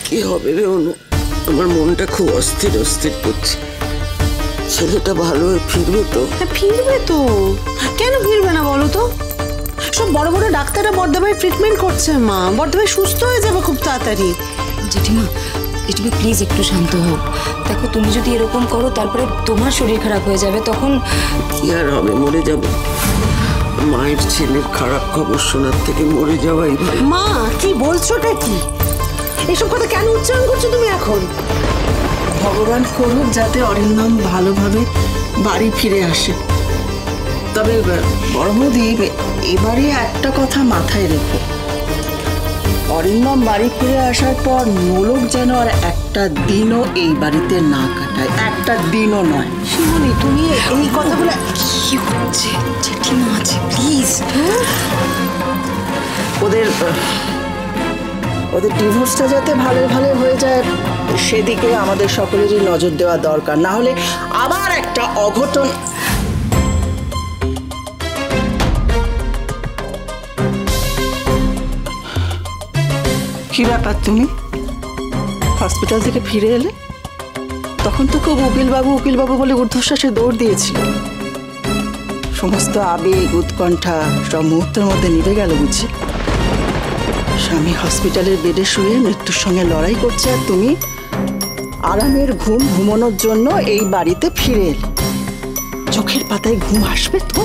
কি হবে রে অনু, আমার মনটা খুব অস্থির অস্থির করছে। ছেলেটা ভালো হয়ে ফিরবে তো? ফিরবে তো, কেন ফিরবে না বলো তো? সব বড় বড় ডাক্তাররা বর্ধমানে ট্রিটমেন্ট করছে মা, বর্ধমানে সুস্থ হয়ে যাবে খুব তাড়াতাড়ি। জেঠিমা জেঠিমা প্লিজ একটু শান্ত হও। দেখো তুমি যদি এরকম করো তারপরে তোমার শরীর খারাপ হয়ে যাবে, তখন কি আর হবে, মরে যাব। মায়ের ছেলের খারাপ খবর শোনার থেকে মরে যাওয়াই ভালো। মা কি বলছোটা কি? এসব কথা কেন উচ্চারণ করছো তুমি এখন? ভগবান করুক যাতে অরিন্দম ভালোভাবে বাড়ি ফিরে আসে। তবে বড় বৌদি, এবারে একটা কথা মাথায় রেখো, অরিন্দম বাড়ি ফিরে আসার পর নোলক যেন আর একটা দিনও এই বাড়িতে না কাটায়, একটা দিনও নয়। শিবনী তুমি এই কথাগুলো কি হচ্ছে? জেঠিমা আছে প্লিজ। ওদের ডিভোর্সটা যাতে ভালো ভালো হয়ে যায় সেদিকে আমাদের সকলেরই নজর দেওয়া দরকার, না হলে আবার একটা অঘটন। কি ব্যাপার, তুমি হসপিটাল থেকে ফিরে এলে? তখন তো খুব উকিলবাবু বলে ঊর্ধ্বশ্বাসে দৌড় দিয়েছিল। সমস্ত আবেগ উৎকণ্ঠা সব মুহূর্তের মধ্যে নিভে গেল বুঝি? স্বামী হসপিটালের বেডে শুয়ে মৃত্যুর সঙ্গে লড়াই করছে, আর তুমি আরামের ঘুম ঘুমানোর জন্য এই বাড়িতে ফিরে এলে। চোখের পাতায় ঘুম আসবে তো?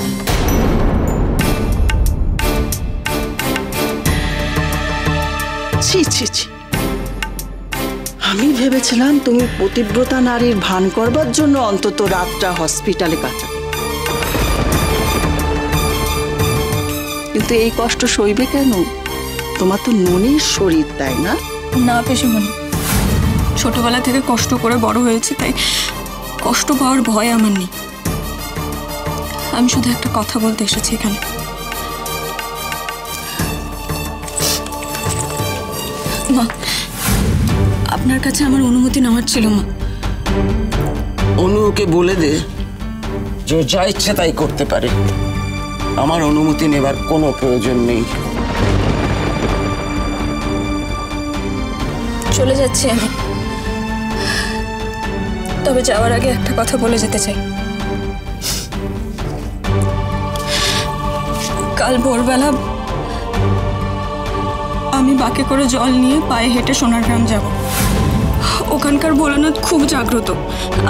ছি ছি ছি, আমি ভেবেছিলাম তুমি পতিব্রতা নারীর ভান করবার জন্য অন্তত রাতটা হসপিটালে কাটাবে, কিন্তু এই কষ্ট সইবে কেন? তোমার তো ননির শরীর, তাই না? না পিসিমণি, ছোটবেলা থেকে কষ্ট করে বড় হয়েছে, তাই কষ্ট পাওয়ার ভয় আমার নেই। আমি শুধু একটা কথা বলতে এসেছি এখানে। মা, আপনার কাছে আমার অনুমতি নেওয়ার ছিল মা। অনুকে বলে দে যে যা ইচ্ছে তাই করতে পারে, আমার অনুমতি নেবার কোনো প্রয়োজন নেই। চলে যাচ্ছি আমি, তবে যাওয়ার আগে একটা কথা বলে যেতে চাই। কাল ভোরবেলা আমি বাঁকে করে জল নিয়ে পায়ে হেঁটে সোনারগ্রাম যাব। ওখানকার ভোলানাথ খুব জাগ্রত।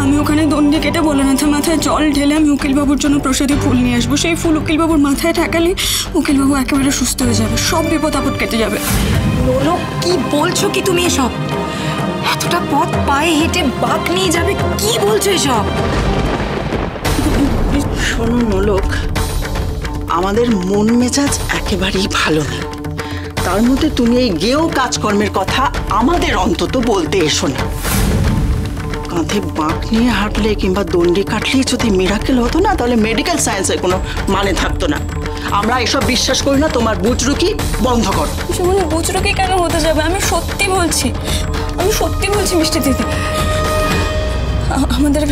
আমি ওখানে দণ্ডি কেটে ভোলানাথের মাথায় জল ঢেলে আমি উকিলবাবুর জন্য প্রসাদী ফুল নিয়ে আসবো। সেই ফুল উকিলবাবুর মাথায় ঠেকালে উকিলবাবু একেবারে সুস্থ হয়ে যাবে, সব বিপদ আপদ কেটে যাবে। নোলক কি বলছো কি তুমি এসব? এতটা পথ পায়ে হেঁটে বাঁক নিয়ে যাবে, কি বলছো এসব? শোনো নোলক, আমাদের মন মেজাজ একেবারেই ভালো নেই, তার মধ্যে তুমি এই গেও কাজকর্মের কথা আমাদের অন্তত বলতে এসো না। কাঁধে বাঁক নিয়ে হাঁটলে কিংবা দণ্ডি কাটলেই যদি মিরাকেল হতো না, তাহলে মেডিকেল সায়েন্সের কোনো মানে থাকতো না। আমরা এসব বিশ্বাস করি না, তোমার বুজরুকি বন্ধ করো। পিসিমণি, বুজরুকি কেন হতে যাবে? আমি সত্যি বলছি মিষ্টি দিদি। আমাদের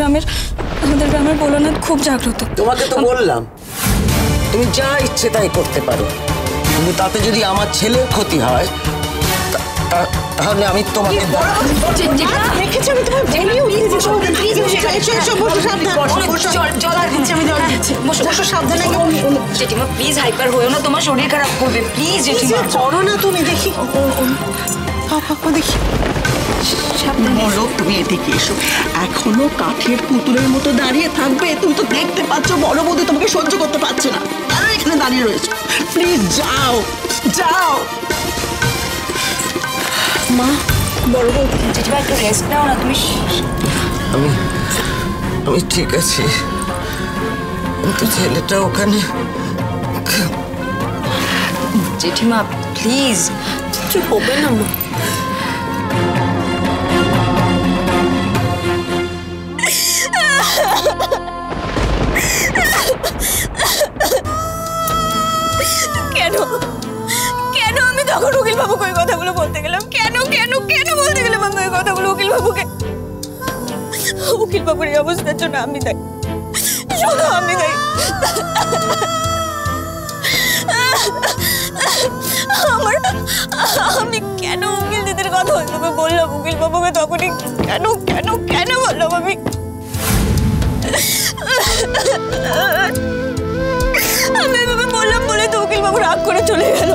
গ্রামের ভোলানাথ খুব জাগ্রত। তোমাকে তো বললাম তুমি যা ইচ্ছে তাই করতে পারো, কিন্তু তাতে যদি আমার ছেলের ক্ষতি হয় তাহলে আমি তোমাকে জেঠিমা প্লিজ হাইপার হয়েও না, তোমার শরীর খারাপ করবে। প্লিজ জেঠিমা করো না তুমি, দেখি দেখি। বলো, তুমি এদিকে এসো। এখনো কাঠের পুতুলের মতো দাঁড়িয়ে থাকবে? তুমি তো দেখতে পাচ্ছ বড় বৌদি তোমাকে সহ্য করতে পারছে না, আর এখানে দাঁড়িয়ে রয়েছে। প্লিজ যাও যাও। মা, বড় বৌদি, জেঠিমা একটু রেস্ট নাও না তুমি। আমি ঠিক আছি, কিন্তু ছেলেটা ওখানে। জেঠিমা প্লিজ চুপ হবে না মা। কেন আমি তখন উকিলবাবুকে ওই কথাগুলো বলতে গেলাম? কেন বলতে গেলাম আমি ওই কথাগুলো উকিলবাবুকে? উকিলবাবুর এই অবস্থার জন্য আমি দায়ী, শুধু আমি দায়ী। আমি কেন উকিল দিদির কথা ওইভাবে বললাম? উকিল বাবুকে তখনই কেন কেন কেন বললাম আমি। আমি এভাবে বললাম বলে তো উকিল বাবু রাগ করে চলে গেল।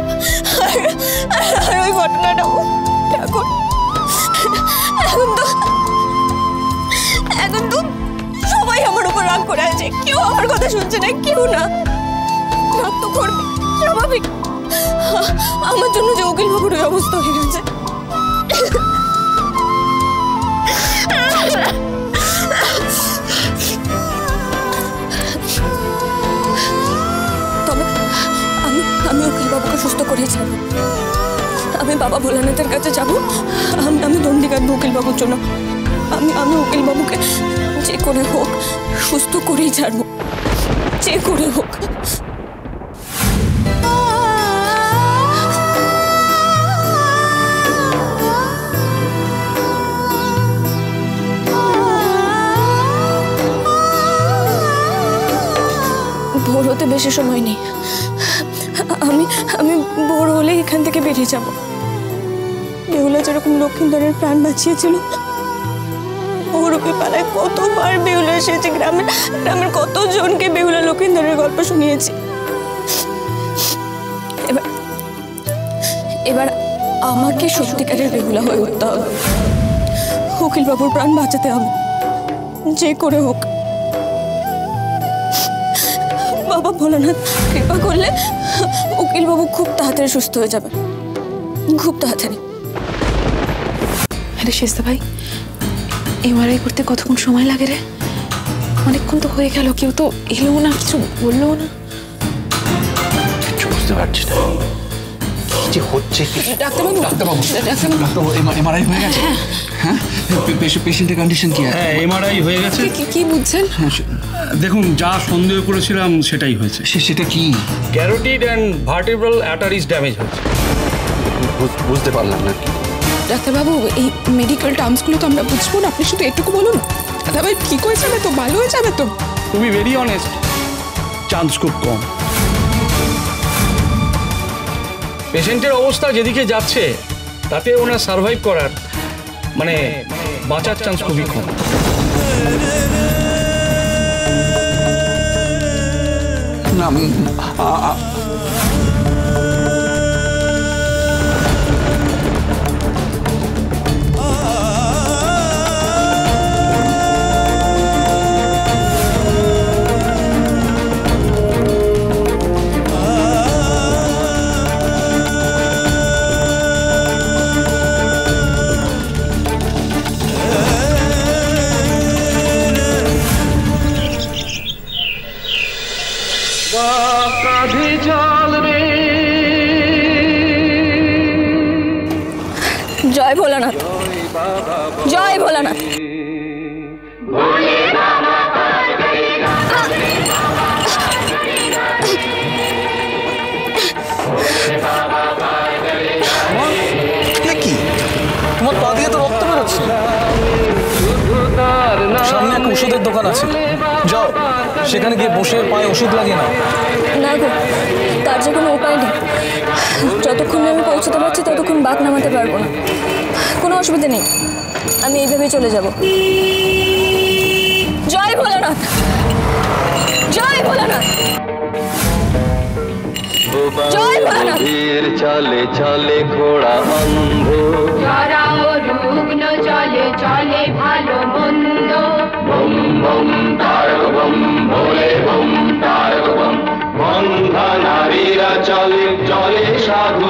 আর ওই ঘটনাটা এখন এখন তো সবাই আমার উপর রাগ করে আছে, কেউ আমার কথা শুনছে না, কেউ না। রাগ তো করবে, স্বাভাবিক। আমার জন্য যে উকিল বাবুর ওই অবস্থা হয়ে গেছে। তবে আমি উকিল বাবুকে সুস্থ করেই যাব। আমি বাবা ভোলানাথের কাছে যাব। আমি দণ্ডি কাটবো উকিল বাবুর জন্য। আমি উকিল বাবুকে যে করে হোক সুস্থ করেই ছাড়বো, যে করে হোক। ভোর হতে বেশি সময় নেই। আমি ভোর হলে এখান থেকে বেরিয়ে যাব। বেহুলা যেরকম লক্ষিন্দরের প্রাণ বাঁচিয়েছিল, ওরূপে পাড়ায় কতবার বেহুলা এসেছে, গ্রামের কতজনকে বেহুলা লক্ষিন্দরের গল্প শুনিয়েছি। এবার আমাকে সত্যিকারের বেহুলা হয়ে উঠতে হবে। উকিল বাবুর প্রাণ বাঁচাতে হবে, যে করে হোক। বাবা ভোলানাথ কৃপা করলে উকিল বাবু খুব তাড়াতাড়ি সুস্থ হয়ে যাবে, খুব তাড়াতাড়ি। আরে শেষদা ভাই, এমআরআই করতে কতক্ষণ সময় লাগে রে? অনেকক্ষণ তো হয়ে গেল, কেউ তো এলো না, কিছু বললো না। কিছু বুঝতে পারছি না কি যে হচ্ছে। ডাক্তারবাবু, ডাক্তারবাবু এমআরআই হয়ে গেছে? হ্যাঁ, পেশেন্টের কন্ডিশন কি? হ্যাঁ, এমআরআই হয়ে গেছে। কি বুঝছেন? দেখুন, যা সন্দেহ করেছিলাম সেটাই হয়েছে। সেটা কি? Carotid and vertebral arteries damage হয়েছে। বুঝতে পারলাম না। ডাক্তারবাবু, এই মেডিকেল টার্মসগুলো তো আমরা বুঝবো না, আপনি শুধু এটুকু বলুন। দাদা ঠিক হয়ে যাবে তো? ভালো হয়ে যাবে তো? To be very honest, chance খুব কম। পেশেন্টের অবস্থা যেদিকে যাচ্ছে তাতে ওনার সার্ভাইভ করার মানে বাঁচার চান্স খুবই কম। না, জয় ভোলানাথ, জয় ভোলানাথ। কি তোমার পা দিয়ে তো রক্ত বেরোচ্ছে। সামনে একটা ওষুধের দোকান আছে, যাও সেখানে গিয়ে বসে পায়ে ওষুধ লাগিয়ে নাও। না গো, তার যে কোনো উপায় নেই। যতক্ষণ আমি পৌঁছতে পারছি ততক্ষণ বাঁক নামাতে পারবো না। কোনো অসুবিধা নেই, আমি এইভাবেই চলে যাব। জয় ভোলানাথ, জয় ভোলানাথ, জয় ভোলানাথ। চলে চলে ঘোড়া অন্ধ, রুগ্ন চলে চলে ভালো মন্দ। বম বম তারক বম ভোলে বম তারক বম। বন্ধা নারীরা চলে চলে সাধু